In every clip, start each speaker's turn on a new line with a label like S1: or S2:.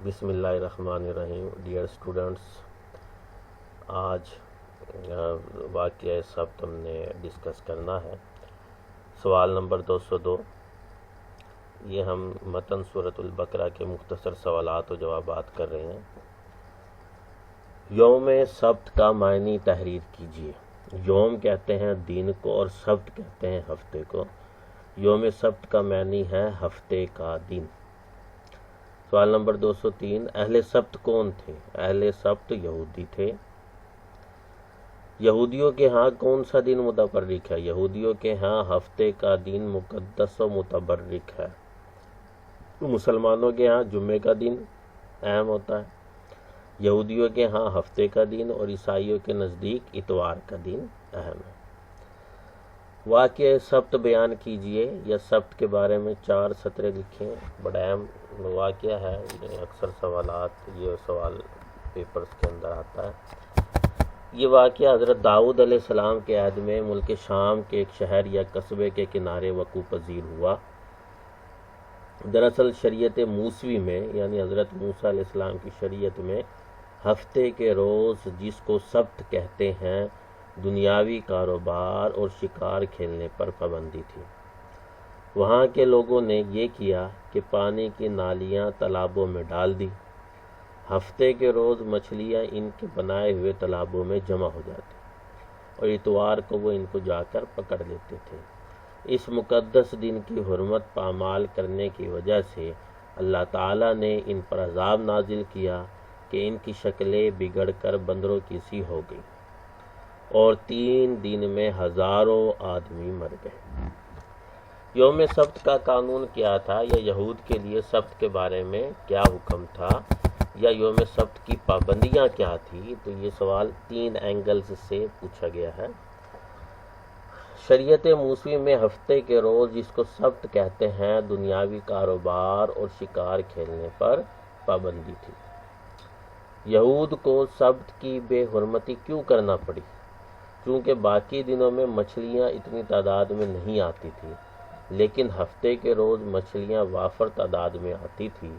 S1: بسم اللہ الرحمن الرحیم. ڈیئر اسٹوڈنٹس، آج واقعہ سبت ہم نے ڈسکس کرنا ہے. سوال نمبر 202. یہ ہم متن سورۃ البقرہ کے مختصر سوالات و جوابات کر رہے ہیں. یوم سبت کا معنی تحریر کیجیے. یوم کہتے ہیں دن کو اور سبت کہتے ہیں ہفتے کو. یوم سبت کا معنی ہے ہفتے کا دن. سوال نمبر 203. اہل سبت کون تھے؟ اہل سبت یہودی تھے. یہودیوں کے ہاں کون سا دن متبرک ہے؟ یہودیوں کے ہاں ہفتے کا دن مقدس و متبرک ہے. مسلمانوں کے ہاں جمعے کا دن اہم ہوتا ہے. یہودیوں کے ہاں ہفتے کا دن اور عیسائیوں کے نزدیک اتوار کا دن اہم ہے. واقعہ سبت بیان کیجئے یا سبت کے بارے میں 4 سطریں لکھیں. بڑا اہم واقعہ ہے. اکثر یہ سوال پیپرز کے اندر آتا ہے. یہ واقعہ حضرت داؤد علیہ السلام کے عہد میں ملک شام کے ایک شہر یا قصبے کے کنارے وقوع پذیر ہوا. دراصل شریعت موسوی میں یعنی حضرت موسیٰ علیہ السلام کی شریعت میں ہفتے کے روز جس کو سبت کہتے ہیں دنیاوی کاروبار اور شکار کھیلنے پر پابندی تھی. وہاں کے لوگوں نے یہ کیا کہ پانی کی نالیاں تالابوں میں ڈال دی. ہفتے کے روز مچھلیاں ان کے بنائے ہوئے تالابوں میں جمع ہو جاتی اور اتوار کو وہ ان کو جا کر پکڑ لیتے تھے. اس مقدس دن کی حرمت پامال کرنے کی وجہ سے اللہ تعالیٰ نے ان پر عذاب نازل کیا کہ ان کی شکلیں بگڑ کر بندروں کی سی ہو گئی اور 3 دن میں ہزاروں آدمی مر گئے. یوم سبت کا قانون کیا تھا یا یہود کے لیے سبت کے بارے میں کیا حکم تھا یا یوم سبت کی پابندیاں کیا تھی؟ تو یہ سوال 3 اینگلز سے پوچھا گیا ہے. شریعت موسوی میں ہفتے کے روز جس کو سبت کہتے ہیں دنیاوی کاروبار اور شکار کھیلنے پر پابندی تھی. یہود کو سبت کی بے حرمتی کیوں کرنا پڑی؟ چونکہ باقی دنوں میں مچھلیاں اتنی تعداد میں نہیں آتی تھی لیکن ہفتے کے روز مچھلیاں وافر تعداد میں آتی تھی.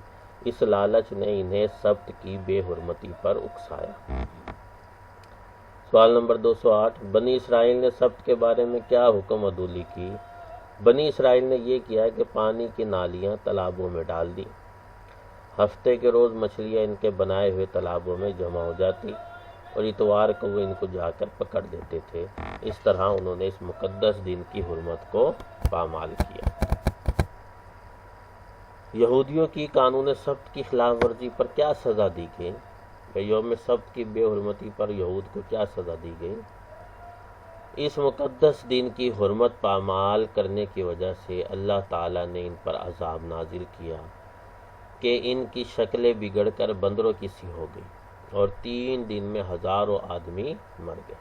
S1: اس لالچ نے انہیں سبت کی بے حرمتی پر اکسایا. سوال نمبر 208. بنی اسرائیل نے سبت کے بارے میں کیا حکم عدولی کی؟ بنی اسرائیل نے یہ کیا کہ پانی کی نالیاں تالابوں میں ڈال دی. ہفتے کے روز مچھلیاں ان کے بنائے ہوئے تالابوں میں جمع ہو جاتی اور اتوار کو وہ ان کو جا کر پکڑ دیتے تھے. اس طرح انہوں نے اس مقدس دن کی حرمت کو پامال کیا. یہودیوں کی قانون سبت کی خلاف ورزی پر کیا سزا دی گئی؟ یوم سبت کی بے حرمتی پر یہود کو کیا سزا دی گئی؟ اس مقدس دن کی حرمت پامال کرنے کی وجہ سے اللہ تعالیٰ نے ان پر عذاب نازل کیا کہ ان کی شکلیں بگڑ کر بندروں کی سی ہو گئی اور 3 دن میں ہزاروں آدمی مر گئے.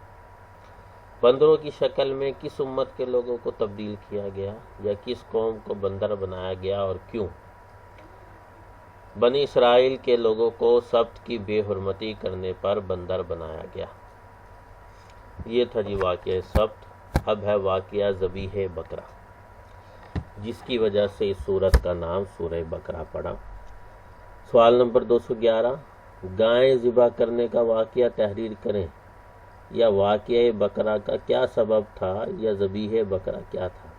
S1: بندروں کی شکل میں کس امت کے لوگوں کو تبدیل کیا گیا یا کس قوم کو بندر بنایا گیا اور کیوں؟ بنی اسرائیل کے لوگوں کو سبت کی بے حرمتی کرنے پر بندر بنایا گیا. یہ تھا جی واقعہ سبت. اب ہے واقعہ ذبیح بقرہ جس کی وجہ سے اس سورت کا نام سورہ بقرہ پڑا. سوال نمبر 211. گائے ذبح کرنے کا واقعہ تحریر کریں. یا واقعہ بقرہ کا کیا سبب تھا یا ذبیح بقرہ کیا تھا؟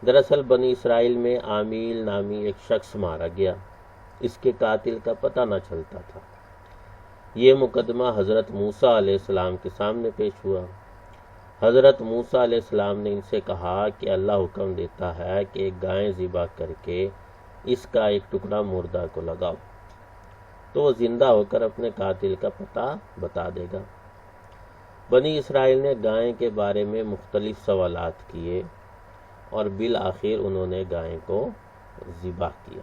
S1: دراصل بنی اسرائیل میں عامیل نامی ایک شخص مارا گیا. اس کے قاتل کا پتہ نہ چلتا تھا. یہ مقدمہ حضرت موسیٰ علیہ السلام کے سامنے پیش ہوا. حضرت موسیٰ علیہ السلام نے ان سے کہا کہ اللہ حکم دیتا ہے کہ ایک گائے ذبح کر کے اس کا ایک ٹکڑا مردہ کو لگاؤ تو وہ زندہ ہو کر اپنے قاتل کا پتہ بتا دے گا. بنی اسرائیل نے گائے کے بارے میں مختلف سوالات کیے اور بالآخر انہوں نے گائے کو ذبح کیا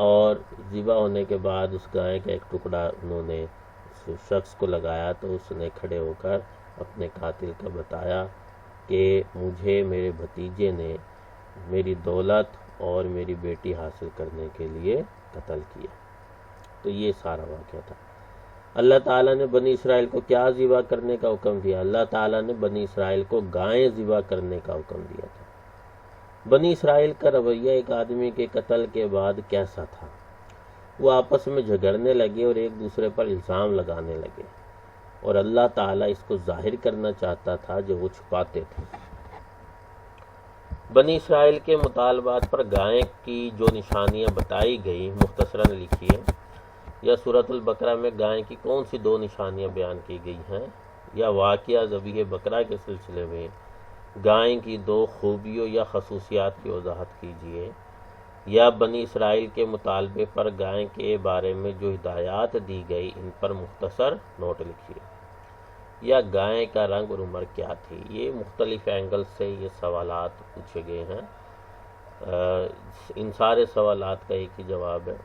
S1: اور ذبح ہونے کے بعد اس گائے کا ایک ٹکڑا انہوں نے اس شخص کو لگایا تو اس نے کھڑے ہو کر اپنے قاتل کا بتایا کہ مجھے میرے بھتیجے نے میری دولت اور میری بیٹی حاصل کرنے کے لیے قتل کیا. تو یہ سارا واقعہ تھا. اللہ تعالیٰ نے بنی اسرائیل کو کیا ذبح کرنے کا حکم دیا؟ اللہ تعالیٰ نے بنی اسرائیل کو گائیں ذبح کرنے کا حکم دیا تھا. بنی اسرائیل کا رویہ ایک آدمی کے قتل کے بعد کیسا تھا؟ وہ آپس میں جھگڑنے لگے اور ایک دوسرے پر الزام لگانے لگے، اور اللہ تعالیٰ اس کو ظاہر کرنا چاہتا تھا جو وہ چھپاتے تھے۔ بنی اسرائیل کے مطالبات پر گائے کی جو نشانیاں بتائی گئی مختصراً لکھیے، یا سورۃ البقرہ میں گائے کی کون سی 2 نشانیاں بیان کی گئی ہیں، یا واقعہ ذبیح بقرہ کے سلسلے میں گائے کی 2 خوبیوں یا خصوصیات کی وضاحت کیجیے، یا بنی اسرائیل کے مطالبے پر گائے کے بارے میں جو ہدایات دی گئی ان پر مختصر نوٹ لکھیے، یا گائے کا رنگ اور عمر کیا تھی۔ یہ مختلف اینگل سے یہ سوالات پوچھے گئے ہیں، ان سارے سوالات کا ایک ہی جواب ہے۔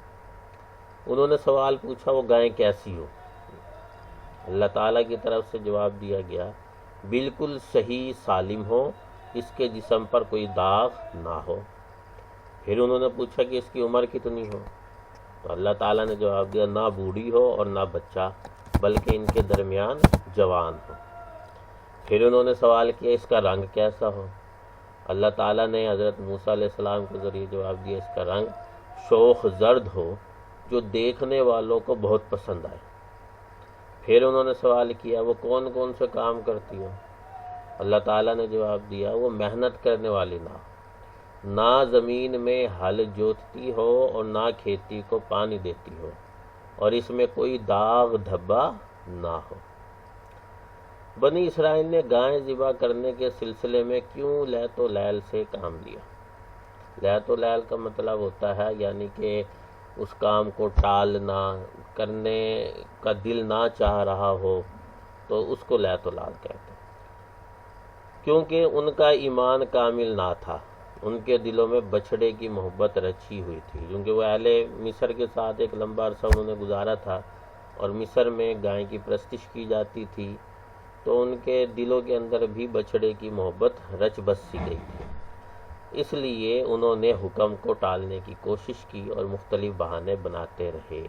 S1: انہوں نے سوال پوچھا وہ گائے کیسی ہو، اللہ تعالیٰ کی طرف سے جواب دیا گیا بالکل صحیح سالم ہو، اس کے جسم پر کوئی داغ نہ ہو۔ پھر انہوں نے پوچھا کہ اس کی عمر کتنی ہو، تو اللہ تعالیٰ نے جواب دیا نہ بوڑھی ہو اور نہ بچہ، بلکہ ان کے درمیان جوان ہو۔ پھر انہوں نے سوال کیا اس کا رنگ کیسا ہو، اللہ تعالیٰ نے حضرت موسیٰ علیہ السلام کے ذریعے جواب دیا اس کا رنگ شوخ زرد ہو جو دیکھنے والوں کو بہت پسند آئے۔ پھر انہوں نے سوال کیا وہ کون کون سے کام کرتی ہو، اللہ تعالیٰ نے جواب دیا وہ محنت کرنے والی نہ زمین میں ہل جوتتی ہو اور نہ کھیتی کو پانی دیتی ہو، اور اس میں کوئی داغ دھبا نہ ہو۔ بنی اسرائیل نے گائے ذبح کرنے کے سلسلے میں کیوں لیت و لیل سے کام لیا؟ لیت و لیل کا مطلب ہوتا ہے یعنی کہ اس کام کو ٹالنا، کرنے کا دل نہ چاہ رہا ہو تو اس کو لیت و لیل کہتے ہیں، کیونکہ ان کا ایمان کامل نہ تھا، ان کے دلوں میں بچھڑے کی محبت رچی ہوئی تھی، کیونکہ وہ اہل مصر کے ساتھ ایک لمبا عرصہ انہوں نے گزارا تھا اور مصر میں گائے کی پرستش کی جاتی تھی، تو ان کے دلوں کے اندر بھی بچھڑے کی محبت رچ بس سی گئی تھی۔ اس لیے انہوں نے حکم کو ٹالنے کی کوشش کی اور مختلف بہانے بناتے رہے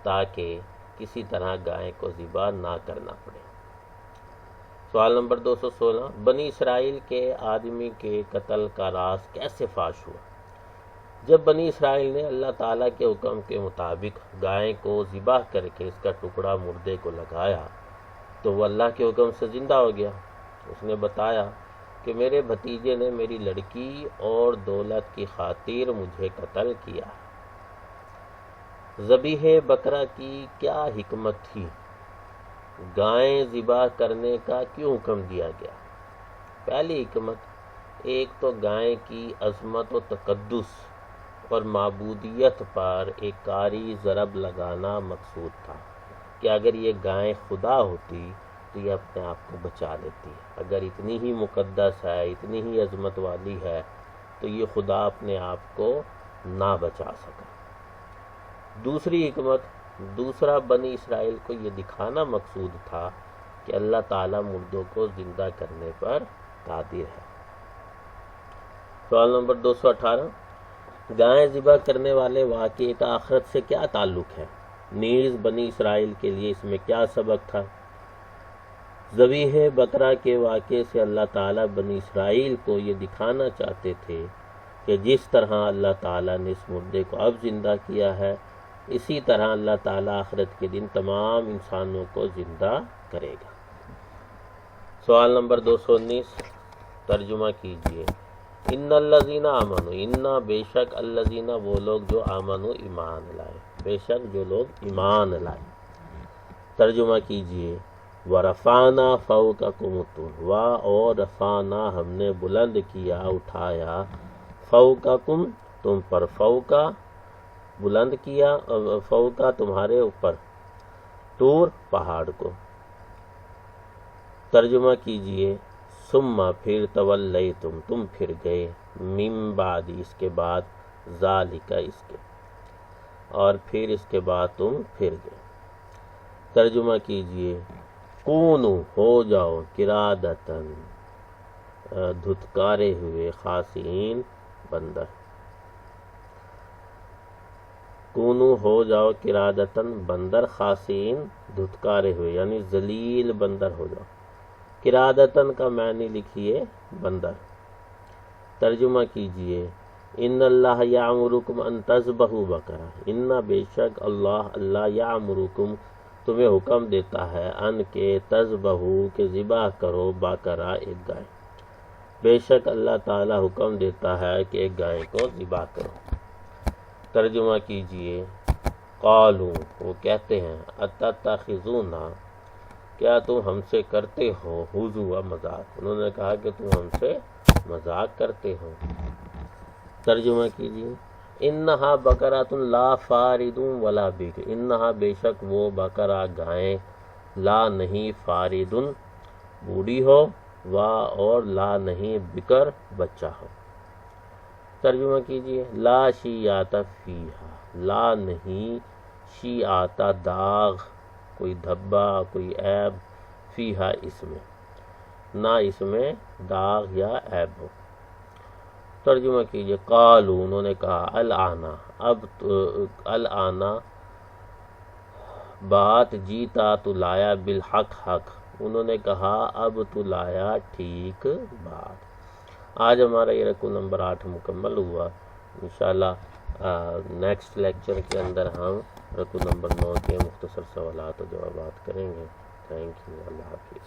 S1: تاکہ کسی طرح گائے کو ذبح نہ کرنا پڑے۔ سوال نمبر 216، بنی اسرائیل کے آدمی کے قتل کا راز کیسے فاش ہوا؟ جب بنی اسرائیل نے اللہ تعالیٰ کے حکم کے مطابق گائے کو ذبح کر کے اس کا ٹکڑا مردے کو لگایا تو وہ اللہ کے حکم سے زندہ ہو گیا۔ اس نے بتایا کہ میرے بھتیجے نے میری لڑکی اور دولت کی خاطر مجھے قتل کیا۔ ذبیح بقرہ کی کیا حکمت تھی؟ گائیں ذبح کرنے کا کیوں حکم دیا گیا؟ پہلی حکمت، ایک تو گائے کی عظمت و تقدس اور معبودیت پر ایک کاری ضرب لگانا مقصود تھا کہ اگر یہ گائے خدا ہوتی تو یہ اپنے آپ کو بچا لیتی، اگر اتنی ہی مقدس ہے، اتنی ہی عظمت والی ہے تو یہ خدا اپنے آپ کو نہ بچا سکا۔ دوسری حکمت، دوسرا بنی اسرائیل کو یہ دکھانا مقصود تھا کہ اللہ تعالیٰ مردوں کو زندہ کرنے پر قادر ہے۔ سوال نمبر 218، گائے ذبح کرنے والے واقعے کا آخرت سے کیا تعلق ہے؟ نیز بنی اسرائیل کے لیے اس میں کیا سبق تھا؟ ذبیح بقرہ کے واقعے سے اللہ تعالیٰ بنی اسرائیل کو یہ دکھانا چاہتے تھے کہ جس طرح اللہ تعالیٰ نے اس مردے کو اب زندہ کیا ہے، اسی طرح اللہ تعالیٰ آخرت کے دن تمام انسانوں کو زندہ کرے گا۔ سوال نمبر 219، ترجمہ کیجئے۔ ان الذین آمنوا، ان بے شک الذین وہ لوگ جو آمنوا ایمان لائے، بے شک جو لوگ ایمان لائے۔ ترجمہ کیجئے۔ ورفعنا فوقکم الطور، اور رفعنا ہم نے بلند کیا، اٹھایا، فوقکم تم پر، فوقا بلند کیا، فوقا تمہارے اوپر، طور پہاڑ کو۔ ترجمہ کیجئے۔ ثم پھر تولیتم تم پھر گئے، من بعد اس کے بعد، ذالک اس کے، اور پھر اس کے بعد تم پھر گئے۔ ترجمہ کیجئے۔ کونو ہو جاؤ، قرادتن دھتکارے ہوئے، خاسئین بندر۔ کونو ہو جاؤ قرادتن بندر، خاسئین دھتکارے ہوئے یعنی ذلیل بندر ہو جاؤ۔ قرادتن کا معنی لکھیے بندر۔ ترجمہ کیجئے ان اللہ یامرکم ان تذبحوا بقرہ، ان بے شک اللہ یامرکم تمہیں حکم دیتا ہے ان کے تذبحوا کہ ذبح کرو بقرہ ایک گائے، بے شک اللہ تعالی حکم دیتا ہے کہ ایک گائے کو ذبح کرو۔ ترجمہ کیجئے قالوا وہ کہتے ہیں اتتخذونا کیا تم ہم سے کرتے ہو ہزوا مذاق، انہوں نے کہا کہ تم ہم سے مذاق کرتے ہو۔ ترجمہ کیجئے انہا بقرۃ لا فارد ولا بکر، انہا بے شک وہ بقرہ گائیں لا نہیں فارد بوڑھی ہو اور لا نہیں بکر بچہ ہو۔ ترجمہ کیجئے لا شیعۃ فیہا، لا نہیں شیعۃ داغ کوئی دھبا کوئی عیب فیہا اس میں، نہ اس میں داغ یا عیب ہو۔ ترجمہ کیجئے قالو انہوں نے کہا الآن بات جیتا تو لایا بالحق حق، انہوں نے کہا اب تو لایا ٹھیک بات۔ آج ہمارا یہ رکوع نمبر 8 مکمل ہوا، انشاءاللہ نیکسٹ لیکچر کے اندر ہم رکوع نمبر 9 کے مختصر سوالات و جوابات کریں گے۔ تھینک یو، اللہ حافظ۔